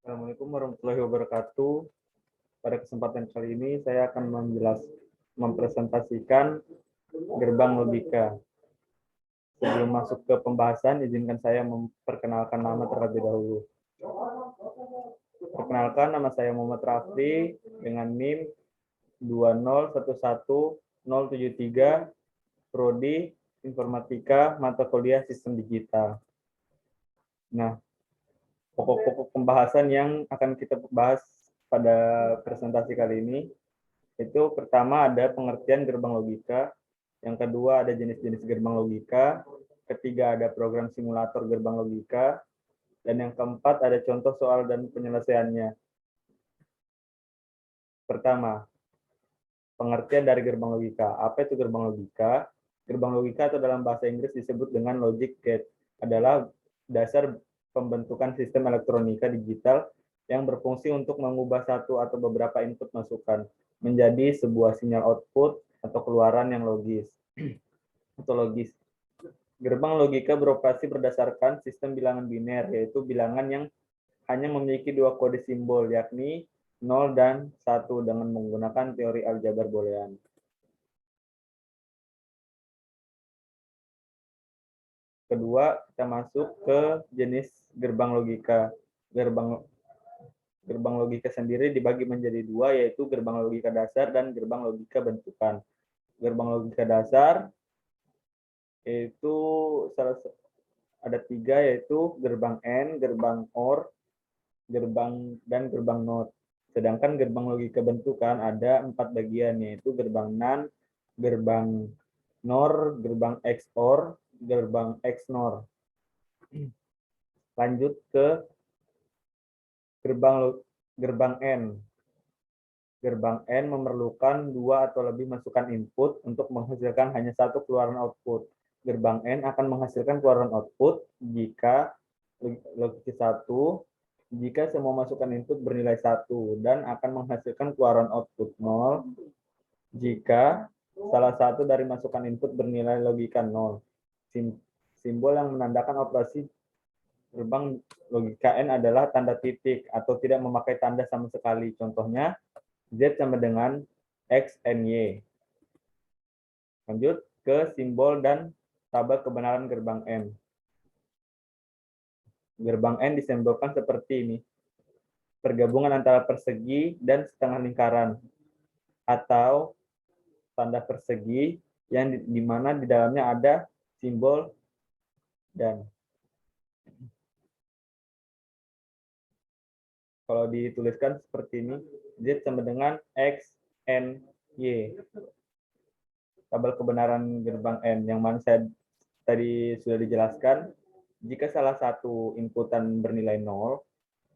Assalamualaikum warahmatullahi wabarakatuh. Pada kesempatan kali ini saya akan mempresentasikan gerbang logika. Sebelum masuk ke pembahasan, izinkan saya memperkenalkan nama terlebih dahulu. Perkenalkan, nama saya Muhammad Rafli dengan NIM 2011073, Prodi Informatika, mata kuliah Sistem Digital. Nah, pokok-pokok pembahasan yang akan kita bahas pada presentasi kali ini itu pertama ada pengertian gerbang logika, yang kedua ada jenis-jenis gerbang logika, ketiga ada program simulator gerbang logika, dan yang keempat ada contoh soal dan penyelesaiannya. Pertama, pengertian dari gerbang logika. Apa itu gerbang logika? Gerbang logika atau dalam bahasa Inggris disebut dengan logic gate, adalah dasar pembentukan sistem elektronika digital yang berfungsi untuk mengubah satu atau beberapa input masukan menjadi sebuah sinyal output atau keluaran yang logis atau logis. Gerbang logika beroperasi berdasarkan sistem bilangan biner, yaitu bilangan yang hanya memiliki dua kode simbol, yakni 0 dan 1 dengan menggunakan teori aljabar boolean. Kedua, kita masuk ke jenis gerbang logika. Gerbang logika sendiri dibagi menjadi dua, yaitu gerbang logika dasar dan gerbang logika bentukan. Gerbang logika dasar itu ada tiga, yaitu gerbang AND, gerbang OR, dan gerbang NOT. Sedangkan gerbang logika bentukan ada 4 bagian, yaitu gerbang NAND, gerbang NOR, gerbang XOR, gerbang XNOR. Lanjut ke gerbang N. Gerbang N memerlukan dua atau lebih masukan input untuk menghasilkan hanya satu keluaran output. Gerbang N akan menghasilkan keluaran output jika logika 1, jika semua masukan input bernilai 1, dan akan menghasilkan keluaran output 0 jika salah satu dari masukan input bernilai logika 0. Simbol yang menandakan operasi gerbang logika N adalah tanda titik atau tidak memakai tanda sama sekali. Contohnya, Z sama dengan X, N, Y. Lanjut ke simbol dan tabel kebenaran gerbang N. Gerbang N disimbolkan seperti ini. Pergabungan antara persegi dan setengah lingkaran. Atau tanda persegi yang di mana di dalamnya ada simbol dan. Kalau dituliskan seperti ini, Z sama dengan X, N, Y. Tabel kebenaran gerbang N, yang mana saya tadi sudah dijelaskan, jika salah satu inputan bernilai 0,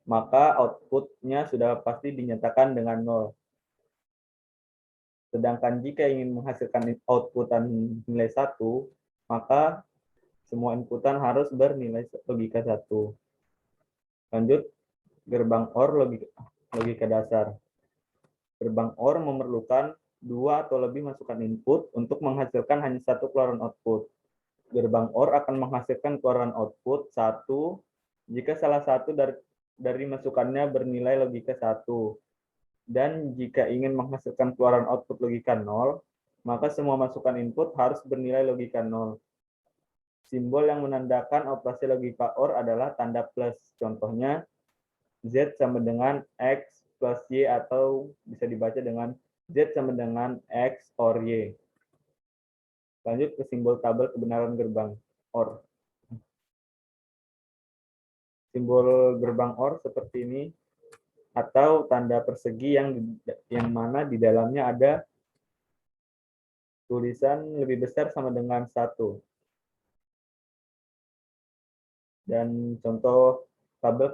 maka outputnya sudah pasti dinyatakan dengan 0. Sedangkan jika ingin menghasilkan outputan nilai 1, maka semua inputan harus bernilai logika 1. Lanjut, gerbang OR logika dasar. Gerbang OR memerlukan dua atau lebih masukan input untuk menghasilkan hanya satu keluaran output. Gerbang OR akan menghasilkan keluaran output 1 jika salah satu dari masukannya bernilai logika 1. Dan jika ingin menghasilkan keluaran output logika 0, maka semua masukan input harus bernilai logika 0. Simbol yang menandakan operasi logika OR adalah tanda plus. Contohnya, Z sama dengan X plus Y, atau bisa dibaca dengan Z sama dengan X OR Y. Lanjut ke simbol tabel kebenaran gerbang OR. Simbol gerbang OR seperti ini, atau tanda persegi yang mana di dalamnya ada tulisan lebih besar sama dengan 1. Dan contoh tabel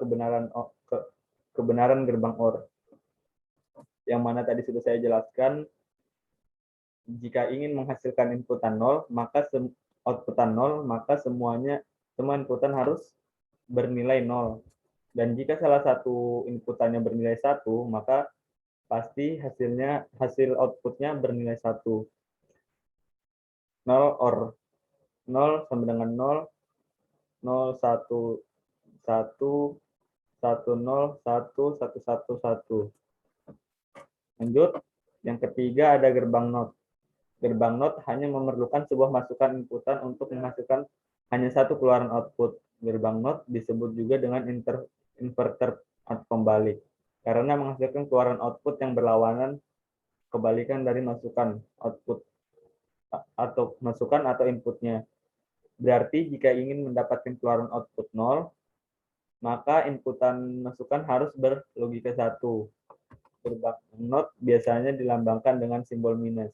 kebenaran gerbang OR, yang mana tadi sudah saya jelaskan, jika ingin menghasilkan inputan 0, maka outputan 0, maka semua inputan harus bernilai 0. Dan jika salah satu inputannya bernilai 1, maka pasti hasil outputnya bernilai 1. 0 OR 0 sama dengan 0, 0, 1, 1, 1011111. Lanjut, yang ketiga ada gerbang NOT. Gerbang NOT hanya memerlukan sebuah masukan inputan untuk menghasilkan hanya satu keluaran output. Gerbang NOT disebut juga dengan inverter atau pembalik, karena menghasilkan keluaran output yang berlawanan kebalikan dari masukan output atau inputnya. Berarti jika ingin mendapatkan keluaran output 0, maka inputan masukan harus berlogika 1. Gerbang NOT biasanya dilambangkan dengan simbol minus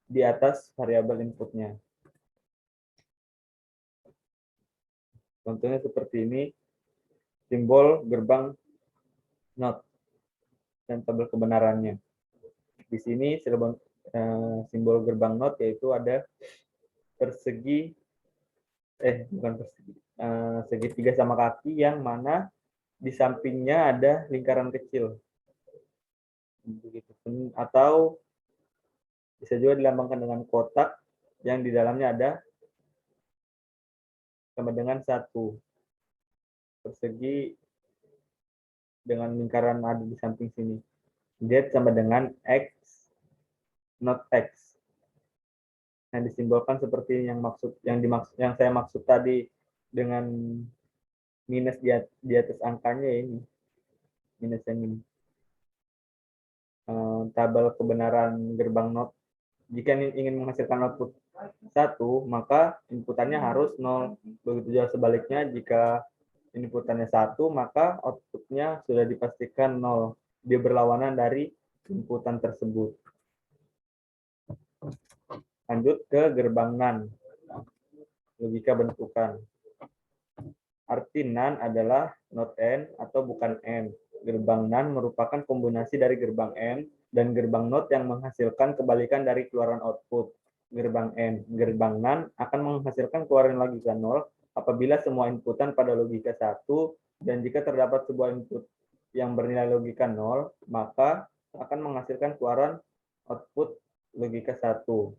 di atas variabel inputnya. Contohnya seperti ini, simbol gerbang NOT dan tabel kebenarannya. Di sini simbol gerbang NOT yaitu ada segitiga sama kaki yang mana di sampingnya ada lingkaran kecil. Begitu. Atau bisa juga dilambangkan dengan kotak yang di dalamnya ada sama dengan 1. Persegi dengan lingkaran ada di samping sini. Z sama dengan X, not X. Nah, disimbolkan seperti yang saya maksud tadi dengan minus di atas angkanya ini. Minus yang ini. Tabel kebenaran gerbang NOT. Jika ingin menghasilkan output 1, maka inputannya harus 0. Begitu juga sebaliknya, jika inputannya 1, maka outputnya sudah dipastikan 0. Dia berlawanan dari inputan tersebut. Lanjut ke gerbang NAND. Logika bentukan. Arti NAND adalah not N atau bukan N. Gerbang NAND merupakan kombinasi dari gerbang N dan gerbang NOT yang menghasilkan kebalikan dari keluaran output. Gerbang N. Gerbang NAND akan menghasilkan keluaran logika 0 apabila semua inputan pada logika 1, dan jika terdapat sebuah input yang bernilai logika 0, maka akan menghasilkan keluaran output logika 1.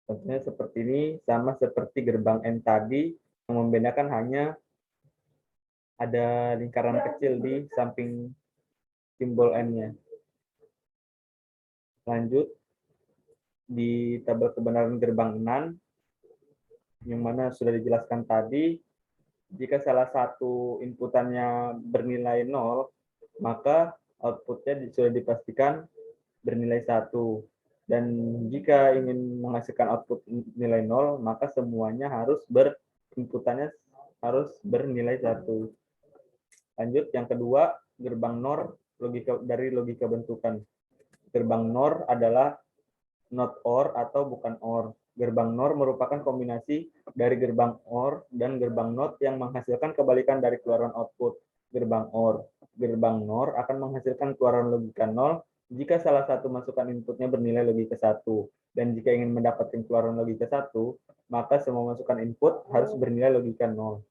Contohnya seperti ini, sama seperti gerbang N tadi, yang membedakan hanya ada lingkaran kecil di samping simbol N-nya. Lanjut, di tabel kebenaran gerbang NAND, yang mana sudah dijelaskan tadi, jika salah satu inputannya bernilai 0, maka outputnya sudah dipastikan bernilai 1. Dan jika ingin menghasilkan output nilai 0, maka semuanya inputannya harus bernilai 1. Lanjut, yang kedua, gerbang NOR dari logika bentukan. Gerbang NOR adalah not OR atau bukan OR. Gerbang NOR merupakan kombinasi dari gerbang OR dan gerbang NOT yang menghasilkan kebalikan dari keluaran output. Gerbang OR. Gerbang NOR akan menghasilkan keluaran logika 0 jika salah satu masukan inputnya bernilai logika 1. Dan jika ingin mendapatkan keluaran logika 1, maka semua masukan input harus bernilai logika 0.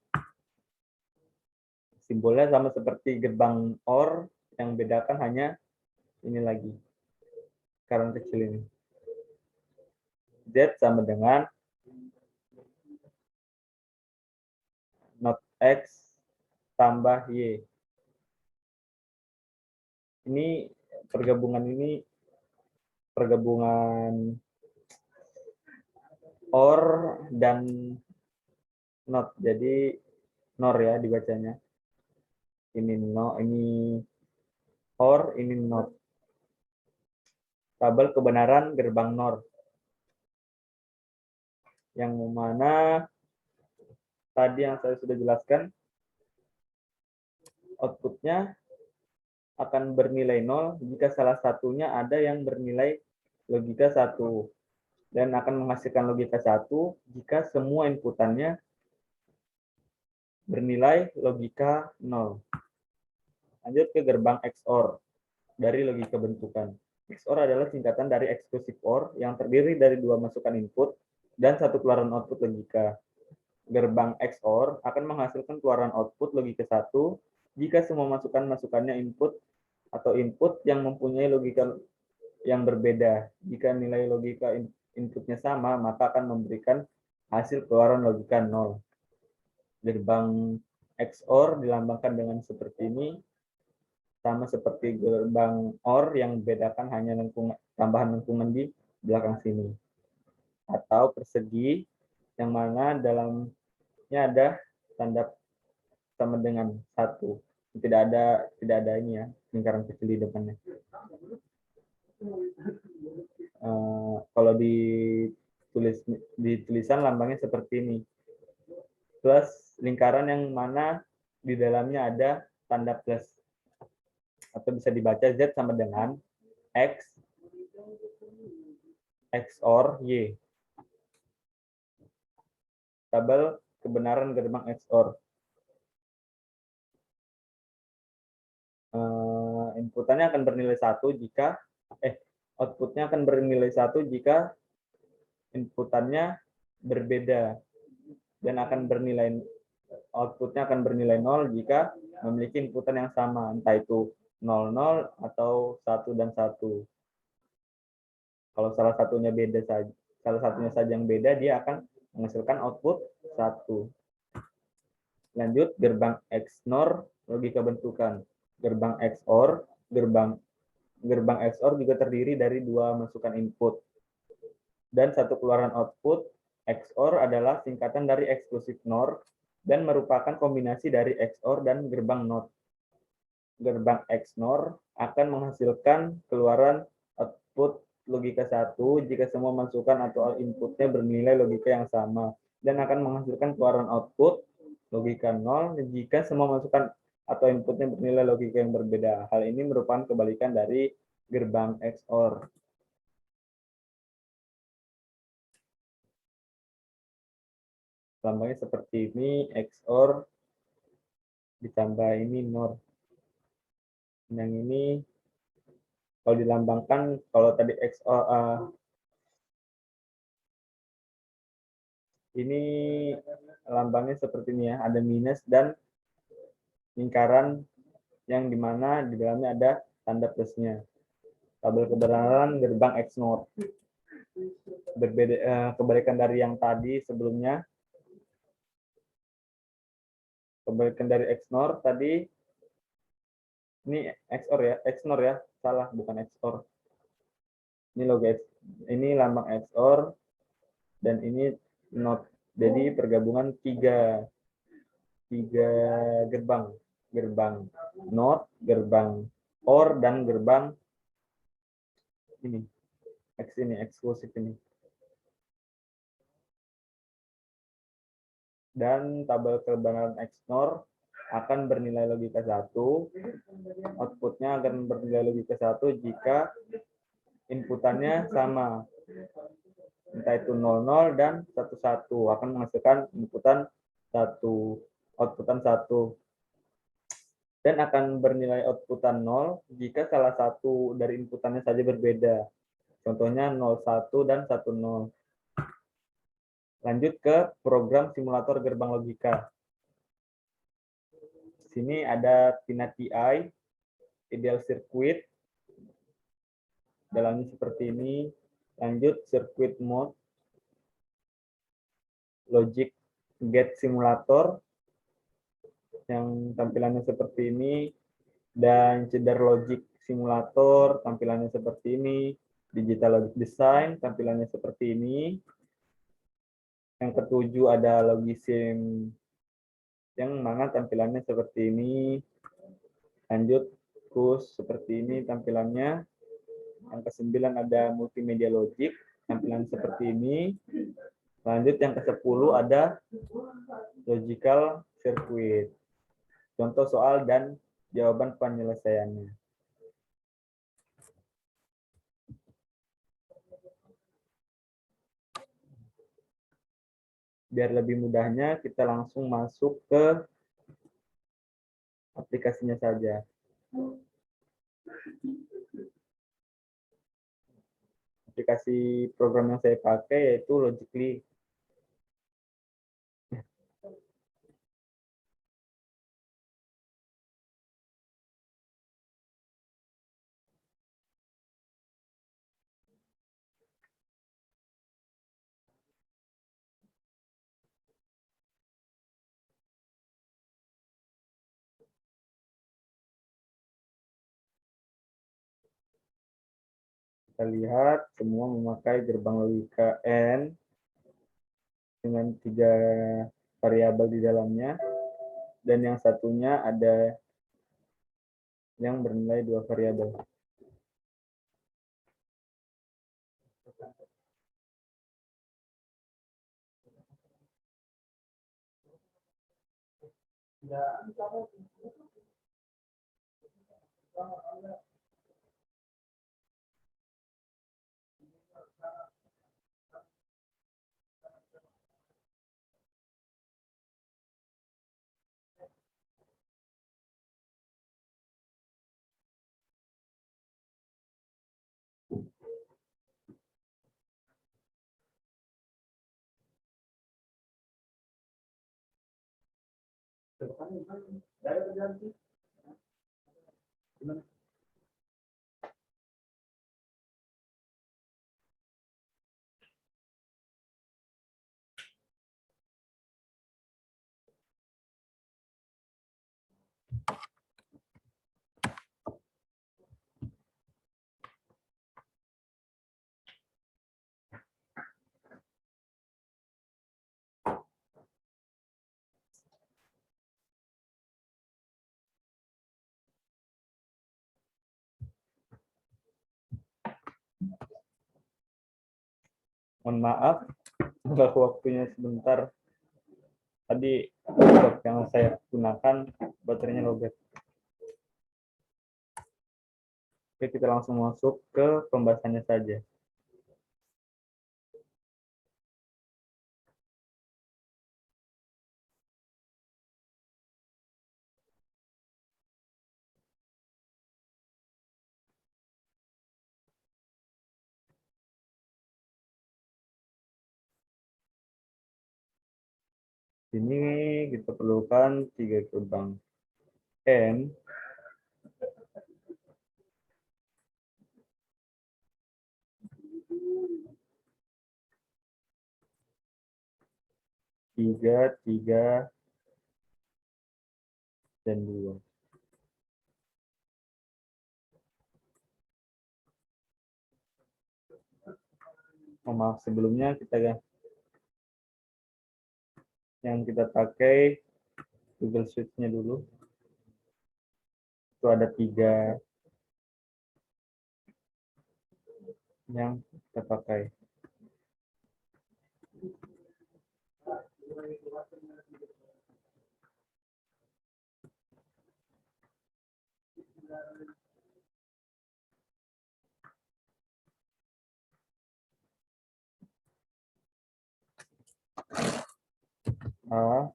Simbolnya sama seperti gerbang OR, yang bedakan hanya ini lagi, lingkaran kecil ini. Z sama dengan not X tambah Y. Ini pergabungan OR dan not. Jadi NOR ya dibacanya. Ini OR, ini not. Tabel kebenaran gerbang NOR. Yang mana tadi yang saya sudah jelaskan, outputnya akan bernilai 0 jika salah satunya ada yang bernilai logika 1. Dan akan menghasilkan logika 1 jika semua inputannya bernilai logika 0. Lanjut ke gerbang XOR dari logika bentukan. XOR adalah singkatan dari exclusive OR yang terdiri dari 2 masukan input dan 1 keluaran output logika. Gerbang XOR akan menghasilkan keluaran output logika 1 jika semua masukannya input yang mempunyai logika yang berbeda. Jika nilai logika inputnya sama, maka akan memberikan hasil keluaran logika 0. Gerbang XOR dilambangkan dengan seperti ini, sama seperti gerbang OR yang membedakan hanya tambahan lengkungan di belakang sini. Atau persegi yang mana dalamnya ada tanda sama dengan 1. Tidak ada ini ya, lingkaran kecil di depannya. Kalau di tulisan lambangnya seperti ini. Plus lingkaran yang mana di dalamnya ada tanda plus. Atau bisa dibaca Z sama dengan X XOR Y. Tabel kebenaran gerbang XOR. Inputannya akan bernilai 1 jika outputnya akan bernilai 1 jika inputannya berbeda, dan outputnya akan bernilai 0 jika memiliki inputan yang sama, entah itu 0, 0 atau 1 dan 1. Kalau salah satunya saja yang beda, dia akan menghasilkan output 1. Lanjut, gerbang XNOR, logika bentukan. Gerbang XOR, gerbang XOR juga terdiri dari 2 masukan input dan 1 keluaran output. XOR adalah singkatan dari exclusive NOR dan merupakan kombinasi dari XOR dan gerbang NOT. Gerbang XNOR akan menghasilkan keluaran output logika 1 jika semua masukan atau inputnya bernilai logika yang sama, dan akan menghasilkan keluaran output logika 0 jika semua masukan atau inputnya bernilai logika yang berbeda. Hal ini merupakan kebalikan dari gerbang XOR. Lambangnya seperti ini, XOR ditambah ini NOR. Yang ini kalau dilambangkan, kalau tadi XOR ini lambangnya seperti ini ya, ada minus dan lingkaran yang dimana di dalamnya ada tanda plusnya. Tabel kebenaran gerbang XNOR. Berbeda, kebalikan dari yang tadi sebelumnya. Kebalikan dari XNOR tadi, ini XOR ya, XNOR ya, salah, bukan XOR. Ini logo ini lambang XOR dan ini NOT. Jadi pergabungan tiga gerbang. Gerbang NOT, gerbang OR, dan gerbang ini. X ini, eksklusif ini. Dan tabel kebenaran XNOR akan bernilai logika 1. Outputnya akan bernilai logika 1 jika inputannya sama. Entah itu 00 dan 11 akan menghasilkan inputan 1, outputan 1. Dan akan bernilai outputan 0 jika salah satu dari inputannya saja berbeda. Contohnya 01 dan 10. Lanjut ke program simulator gerbang logika. Sini ada Tina TI, ideal circuit. Dalamnya seperti ini. Lanjut circuit mode, logic gate simulator yang tampilannya seperti ini, dan Cedar Logic Simulator tampilannya seperti ini, Digital Logic Design tampilannya seperti ini. Yang ketujuh ada Logisim yang mana tampilannya seperti ini. Lanjut KUS seperti ini tampilannya. Yang ke-9 ada Multimedia Logic tampilan seperti ini. Lanjut yang ke-10 ada Logical Circuit. Contoh soal dan jawaban penyelesaiannya. Biar lebih mudahnya, kita langsung masuk ke aplikasinya saja. Aplikasi program yang saya pakai yaitu Logically. Kita lihat semua memakai gerbang logika N dengan 3 variabel di dalamnya, dan yang satunya ada yang bernilai 2 variabel. Mohon maaf, nggak waktunya sebentar. Tadi laptop yang saya gunakan baterainya lowbat. Oke, kita langsung masuk ke pembahasannya saja. Ini kita perlukan 3 gerbang N tiga, dan 2. Oh, maaf, sebelumnya yang kita pakai Google Sheets-nya dulu. Itu ada 3 yang kita pakai. A,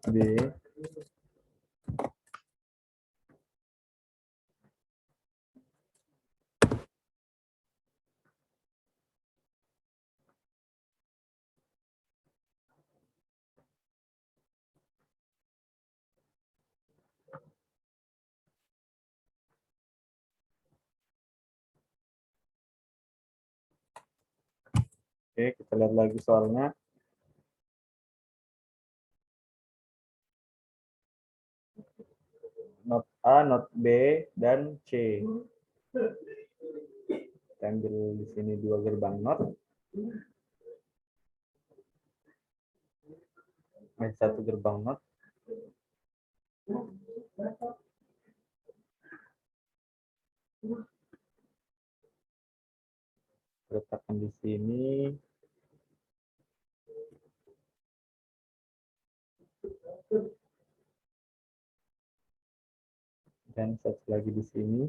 B, Oke, kita lihat lagi soalnya. Not A, not B, dan C. Kita ambil di sini 2 gerbang not. Satu gerbang not. Letakkan di sini. Dan satu lagi di sini.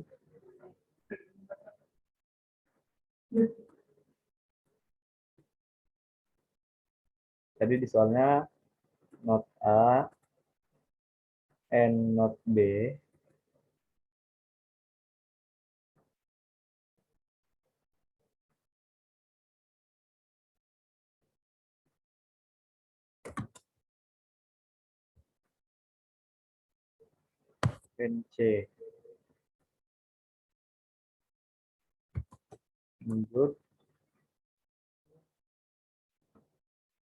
Tadi di soalnya not A and not B. And C. Lanjut.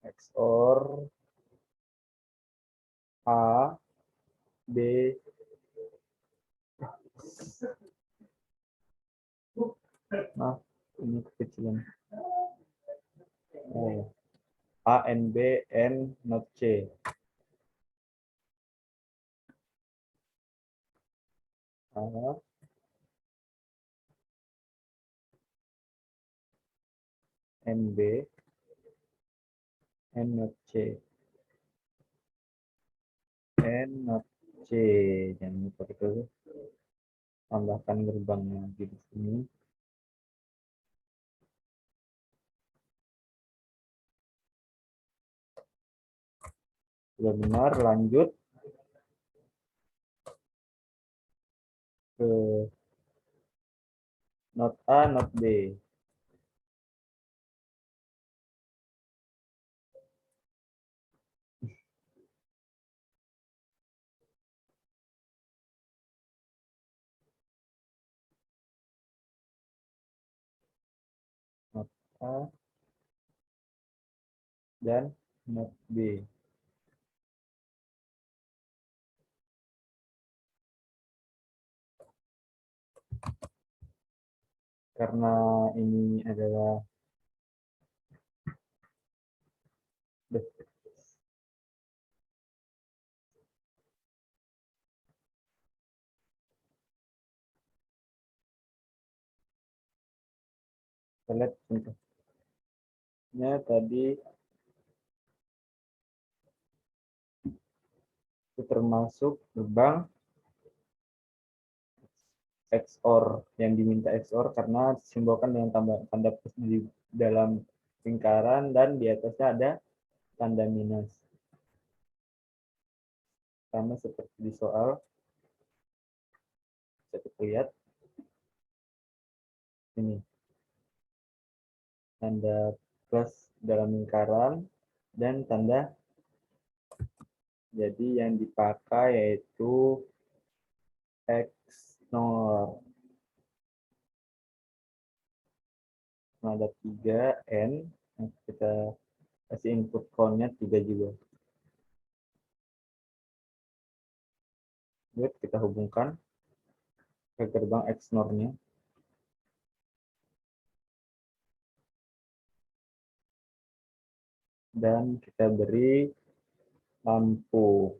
XOR A, B, nah ini kekecilan. Oh. A, N, B, N, not C. A, N, B, N, not C. N, not C. Jangan lupa itu. Tambahkan gerbangnya di sini. Sudah benar, lanjut ke not A, not B. Not A dan not B. Karena ini adalah kita lihat contohnya tadi itu termasuk gerbang XOR yang diminta XOR karena disimbolkan dengan tanda plus di dalam lingkaran dan di atasnya ada tanda minus. Sama seperti di soal, bisa kita lihat ini tanda plus dalam lingkaran dan tanda, jadi yang dipakai yaitu XOR. Nah, ada 3N, kita kasih input call-nya 3 juga. Lihat, kita hubungkan ke gerbang XOR-nya. Dan kita beri lampu.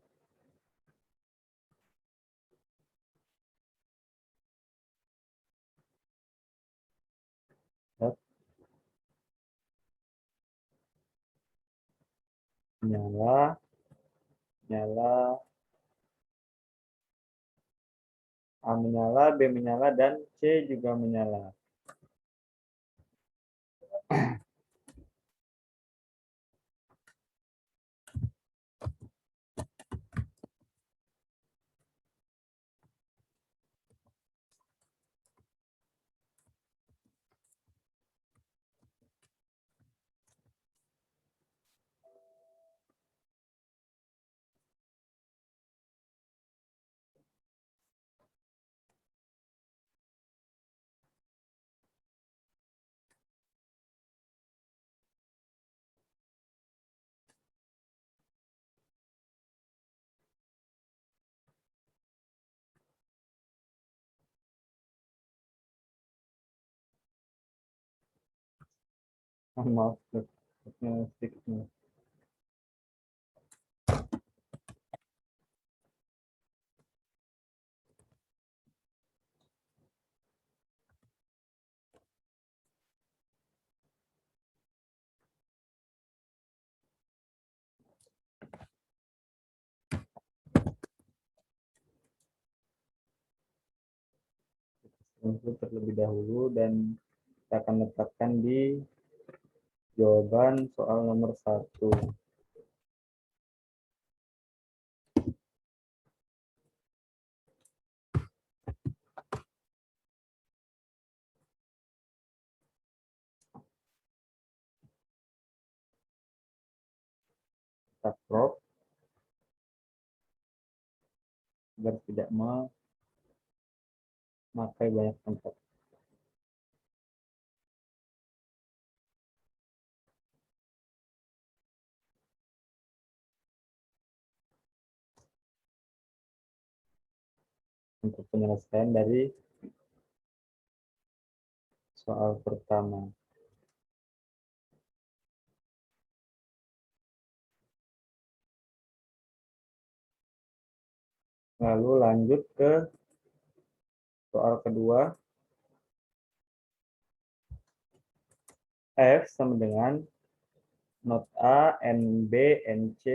Lihat, nyala, nyala, A menyala, B menyala, dan C juga menyala. Maaf, sedikit. Untuk terlebih dahulu dan kita akan letakkan di jawaban soal nomor 1. Kita crop agar tidak memakai banyak tempat. untuk penyelesaian dari soal pertama. Lalu lanjut ke soal kedua. F sama dengan not A, NB, NC,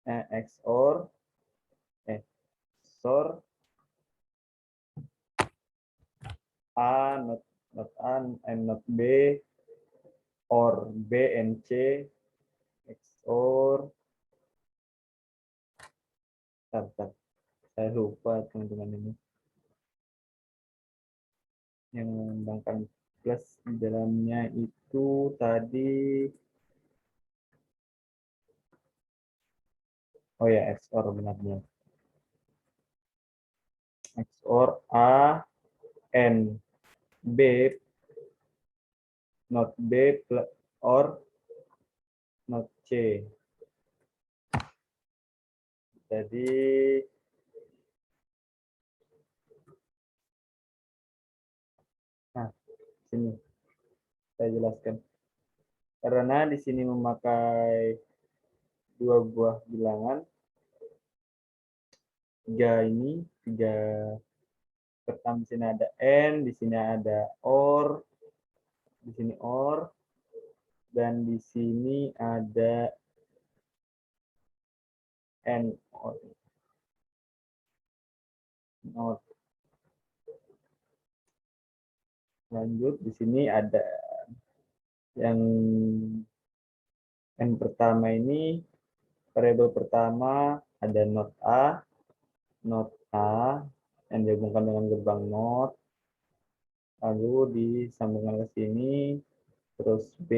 XOR, XOR, A, not A, and not B, or B, NC, XOR, bentar. Saya lupa teman-teman ini. Yang mengembangkan plus di dalamnya itu tadi, oh ya, XOR benar-benar. XOR A, N, B, not B, or not C. Jadi nah, sini saya jelaskan. Karena di sini memakai dua buah bilangan, tiga pertama di sini ada N, di sini ada OR, di sini OR, dan di sini ada N OR. Lanjut di sini ada yang N pertama ini, variabel pertama ada not A yang dihubungkan dengan gerbang not, lalu disambungkan ke sini, terus B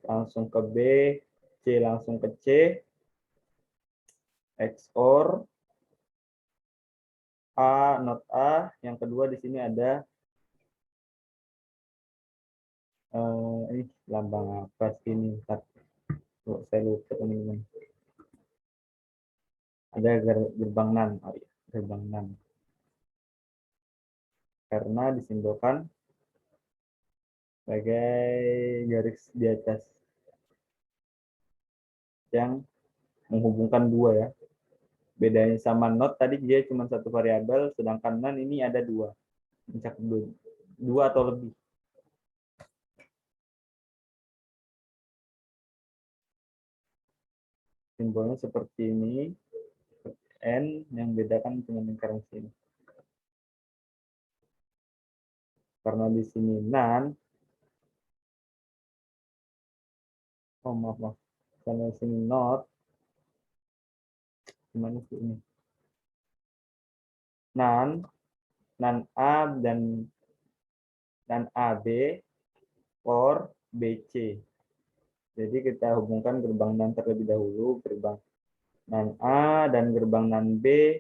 langsung ke B, C langsung ke C, XOR A, not A, yang kedua di sini ada ini lambang apa sih ini? Saya lupa teman-teman. Ada gerbang NAND, oh iya, gerbang NAND. Karena disimbolkan sebagai garis di atas yang menghubungkan dua ya. Bedanya sama not tadi dia cuma satu variabel, sedangkan NAND ini ada dua, mencakup dua atau lebih. Simbolnya seperti ini, N yang bedakan dengan lingkaran sini. Karena di sini NAND, oh maaf, karena di sini not, gimana sih ini? NAND A dan AB or BC. Jadi kita hubungkan gerbang NAND terlebih dahulu, gerbang NAND A dan gerbang NAND B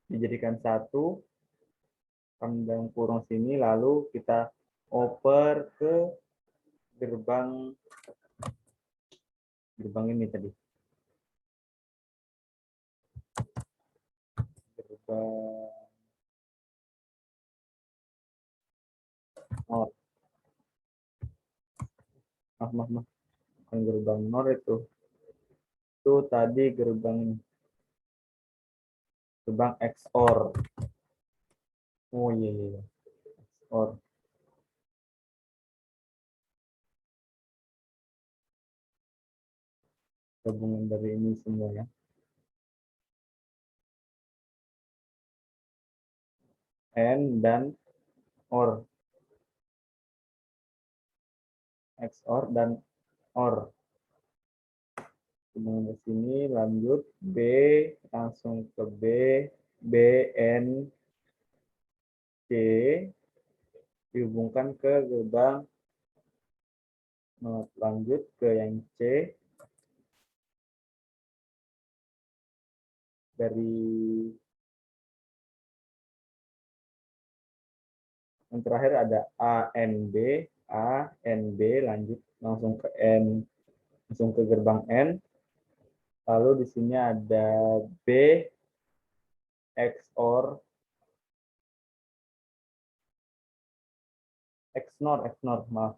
dijadikan satu, dalam kurung sini, lalu kita oper ke gerbang ini tadi. Gerbang NOR. Maaf. Bukan gerbang NOR itu. Itu tadi gerbang XOR. Oh iya. XOR. Gabungan dari ini semua ya. N dan OR. XOR dan OR. Kemudian ke sini lanjut B langsung ke B, BN C dihubungkan ke gerbang not, lanjut ke yang C dari yang terakhir ada A, N, B, lanjut langsung ke N, langsung ke gerbang N. Lalu di sini ada B, XOR maaf,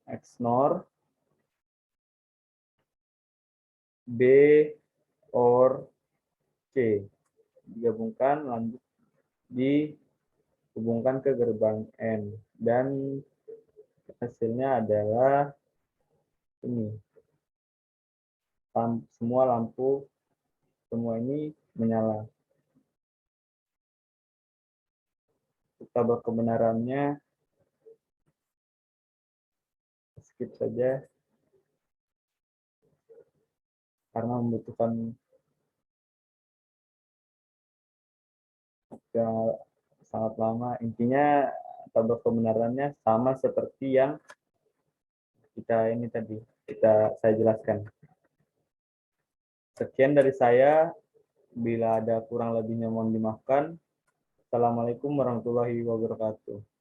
XNOR B or C digabungkan, lanjut dihubungkan ke gerbang N, dan hasilnya adalah ini, semua lampu semua ini menyala. Untuk tabel kebenarannya skip saja karena membutuhkan sangat lama. Intinya tabel kebenarannya sama seperti yang saya jelaskan. Sekian dari saya. Bila ada kurang lebihnya mohon dimaafkan. Assalamualaikum warahmatullahi wabarakatuh.